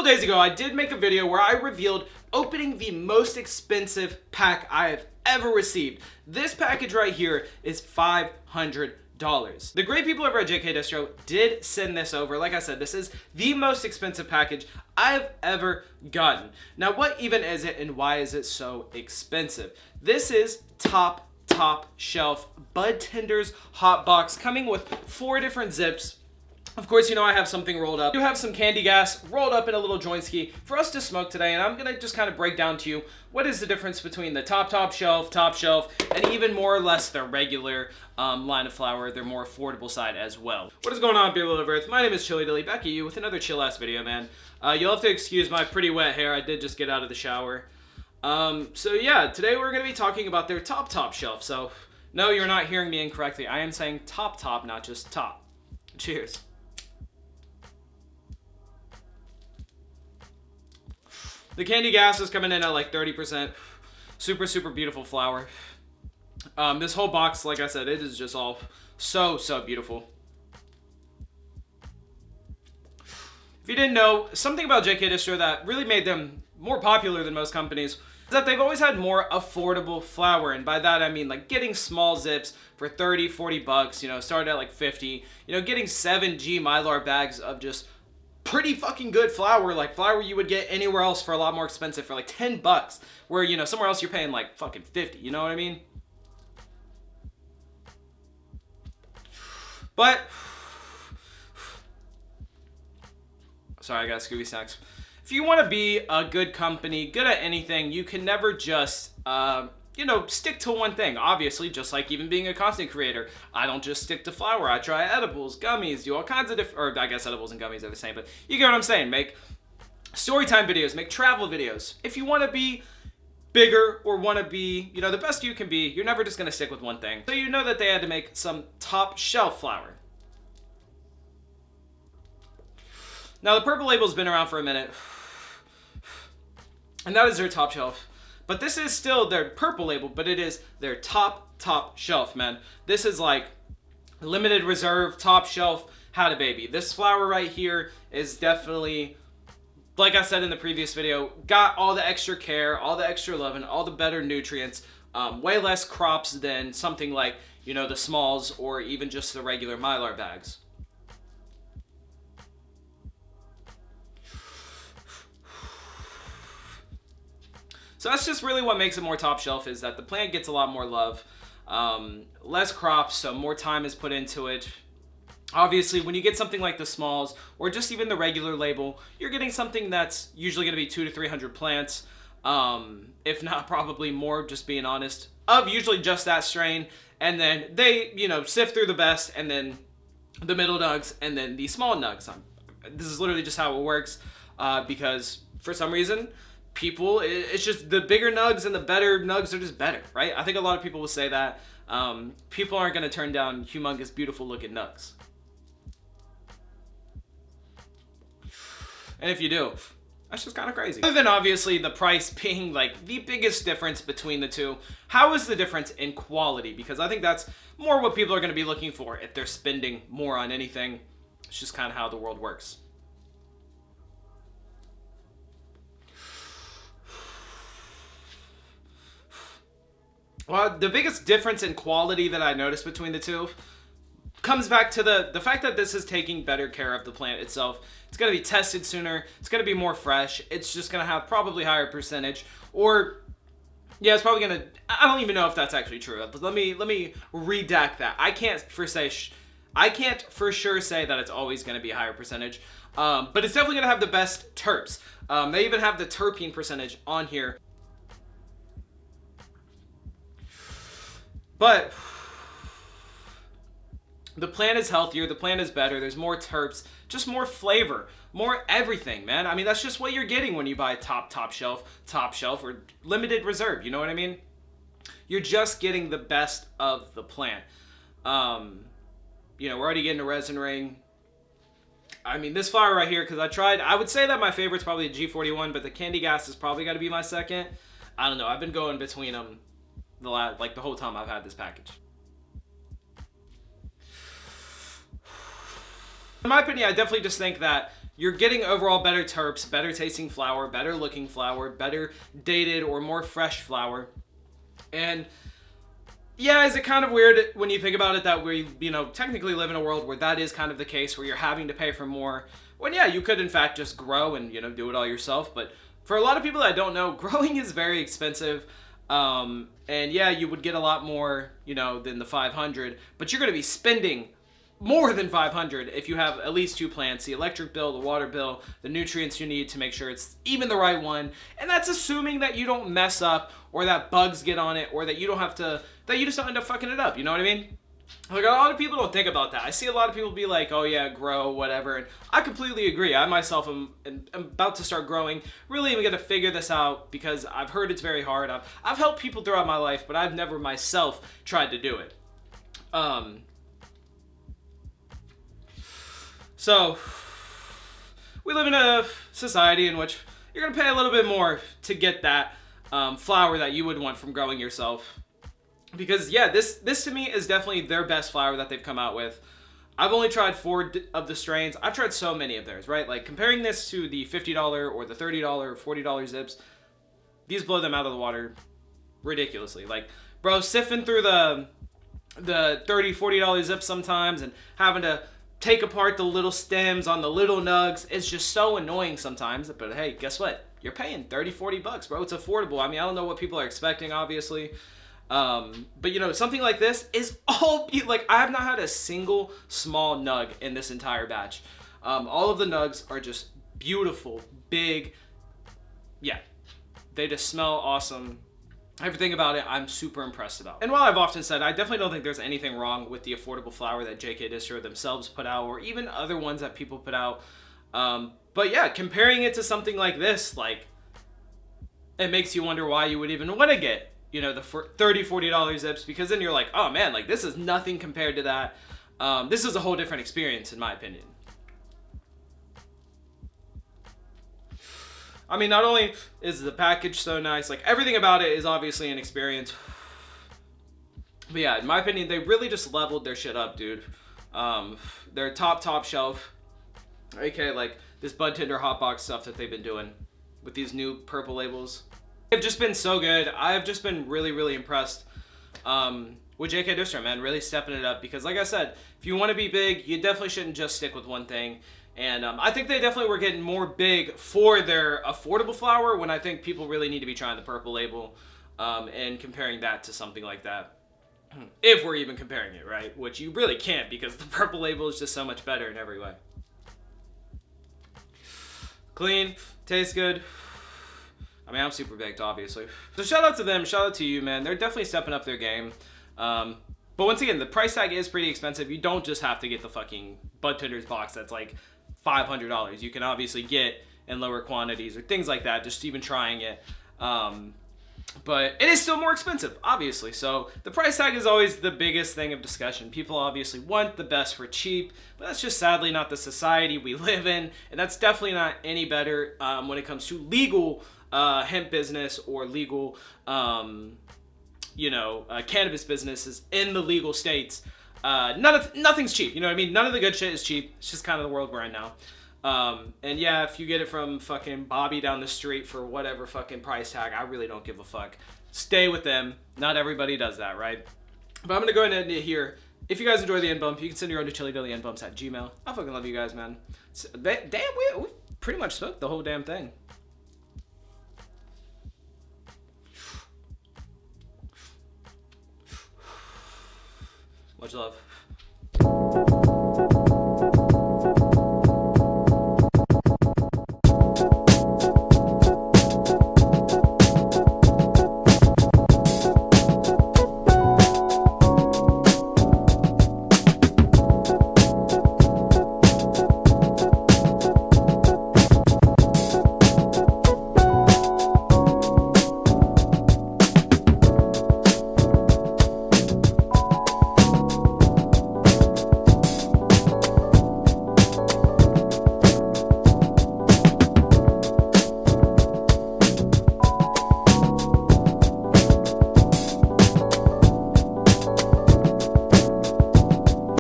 days ago, I did make a video where I revealed opening the most expensive pack I have ever received. This package right here is $500. The great people over at JK Distro did send this over. Like I said, this is the most expensive package I've ever gotten. Now, what even is it and why is it so expensive? This is top shelf Bud Tenders hot box coming with 4 different zips. Of course, you know I have something rolled up. You have some candy gas rolled up in a little joint ski for us to smoke today, and I'm gonna just kind of break down to you what is the difference between the top shelf, and even more or less the regular line of flour, their more affordable side as well. What is going on, people of Earth? My name is Chilly Dilly, back at you with another chill ass video, man. You'll have to excuse my pretty wet hair. I did just get out of the shower. So yeah, today we're gonna be talking about their top shelf. So no, you're not hearing me incorrectly. I am saying top, not just top. Cheers. The candy gas is coming in at like 30%. Super beautiful flour. This whole box, like I said, it is just all so beautiful. If you didn't know, something about JK Distro that really made them more popular than most companies is that they've always had more affordable flour. And by that I mean like getting small zips for 30, 40 bucks, you know, started at like 50, you know, getting 7G Mylar bags of just pretty fucking good flour, like flour you would get anywhere else for a lot more expensive for like 10 bucks, where, you know, somewhere else you're paying like fucking 50, you know what I mean? But, sorry, I got Scooby Snacks. If you want to be a good company, good at anything, you can never just, you know, stick to one thing. Obviously, just like even being a content creator, I don't just stick to flour. I try edibles, gummies, do all kinds of different, or I guess edibles and gummies are the same, but you get what I'm saying. Make storytime videos, make travel videos. If you want to be bigger or want to be, you know, the best you can be, you're never just going to stick with one thing. So you know that they had to make some top shelf flour. Now, the purple label's been around for a minute, and that is their top shelf. But this is still their purple label, but it is their top shelf, man. This is like limited reserve, top shelf, had a baby. This flour right here is definitely, like I said in the previous video, got all the extra care, all the extra love, and all the better nutrients. Way less crops than something like, you know, the smalls or even just the regular Mylar bags. So that's just really what makes it more top shelf, is that the plant gets a lot more love, less crops, so more time is put into it. Obviously, when you get something like the smalls or just even the regular label, you're getting something that's usually going to be 200 to 300 plants, if not probably more, just being honest, of usually just that strain. And then they, you know, sift through the best, and then the middle nugs, and then the small nugs. This is literally just how it works, because for some reason, people, it's just the bigger nugs and the better nugs are just better, right? I think a lot of people will say that. People aren't going to turn down humongous, beautiful looking nugs. And if you do, that's just kind of crazy. Other than obviously the price being like the biggest difference between the two, how is the difference in quality? Because I think that's more what people are going to be looking for if they're spending more on anything. It's just kind of how the world works. Well, the biggest difference in quality that I noticed between the two comes back to the fact that this is taking better care of the plant itself. It's going to be tested sooner. It's going to be more fresh. It's just going to have probably higher percentage. Or, yeah, it's probably going to, I don't even know if that's actually true. Let me redact that. I can't for sure say that it's always going to be a higher percentage. But it's definitely going to have the best terps. They even have the terpene percentage on here. But the plant is healthier, the plant is better, there's more terps, just more flavor, more everything, man. I mean, that's just what you're getting when you buy top shelf, or limited reserve, you know what I mean? You're just getting the best of the plant. You know, we're already getting a resin ring. I mean, this flower right here, because I would say that my favorite's probably the G41, but the candy gas is probably got to be my second. I don't know, I've been going between them the whole time I've had this package. In my opinion, I definitely just think that you're getting overall better terps, better tasting flower, better looking flower, better dated or more fresh flower. And yeah, is it kind of weird when you think about it that we, technically live in a world where that is kind of the case, where you're having to pay for more, when yeah, you could in fact just grow and, do it all yourself. But for a lot of people that don't know, growing is very expensive. And yeah, you would get a lot more, than the 500, but you're going to be spending more than 500 if you have at least 2 plants, the electric bill, the water bill, the nutrients you need to make sure it's even the right one. And that's assuming that you don't mess up, or that bugs get on it, or that you just don't end up fucking it up. You know what I mean? Like, a lot of people don't think about that. I see a lot of people be like, oh yeah, grow, whatever. And I completely agree. I myself am about to start growing. Really am going to figure this out because I've heard it's very hard. I've helped people throughout my life, but I've never myself tried to do it. So, we live in a society in which you're going to pay a little bit more to get that flower that you would want from growing yourself. Because, yeah, this to me is definitely their best flower that they've come out with. I've only tried 4 of the strains. I've tried so many of theirs, right? Like, comparing this to the $50 or the $30 or $40 zips, these blow them out of the water ridiculously. Like, bro, sifting through the $30, $40 zips sometimes and having to take apart the little stems on the little nugs, it's just so annoying sometimes. But hey, guess what? You're paying $30-$40, bro. It's affordable. I mean, I don't know what people are expecting, obviously. But something like this is all like, I have not had a single small nug in this entire batch. All of the nugs are just beautiful, big. Yeah, they just smell awesome. Everything about it, I'm super impressed about. And while I've often said, I definitely don't think there's anything wrong with the affordable flower that JK Distro themselves put out, or even other ones that people put out. But yeah, comparing it to something like this, like, it makes you wonder why you would even want to get, the $30-$40 zips, because then you're like, oh man, like, this is nothing compared to that. This is a whole different experience, in my opinion. I mean, not only is the package so nice, like, everything about it is obviously an experience. But yeah, in my opinion, they really just leveled their shit up, dude. Their top shelf, aka like this bud tender hotbox stuff that they've been doing with these new purple labels. They've just been so good. I've just been really impressed with JK Distro, man, really stepping it up. Because like I said, if you want to be big, you definitely shouldn't just stick with one thing. And I think they definitely were getting more big for their affordable flower, when I think people really need to be trying the purple label and comparing that to something like that. If we're even comparing it, right? Which you really can't, because the purple label is just so much better in every way. Clean, tastes good. I mean, I'm super baked, obviously. So shout out to them, shout out to you, man. They're definitely stepping up their game. But once again, the price tag is pretty expensive. You don't just have to get the fucking Bud Tenders box that's like $500. You can obviously get in lower quantities or things like that, just even trying it. But it is still more expensive, obviously. So the price tag is always the biggest thing of discussion. People obviously want the best for cheap, but that's just sadly not the society we live in. And that's definitely not any better when it comes to legal hemp business or legal, cannabis businesses in the legal states. Nothing's cheap, you know what I mean? None of the good shit is cheap. It's just kind of the world we're in now. And yeah, if you get it from fucking Bobby down the street for whatever fucking price tag, I really don't give a fuck. Stay with them. Not everybody does that, right? But I'm gonna go ahead and end it here. If you guys enjoy the end bump, you can send your own to chillydillyendbumps@gmail.com. I fucking love you guys, man. Damn, we pretty much smoked the whole damn thing. Much love.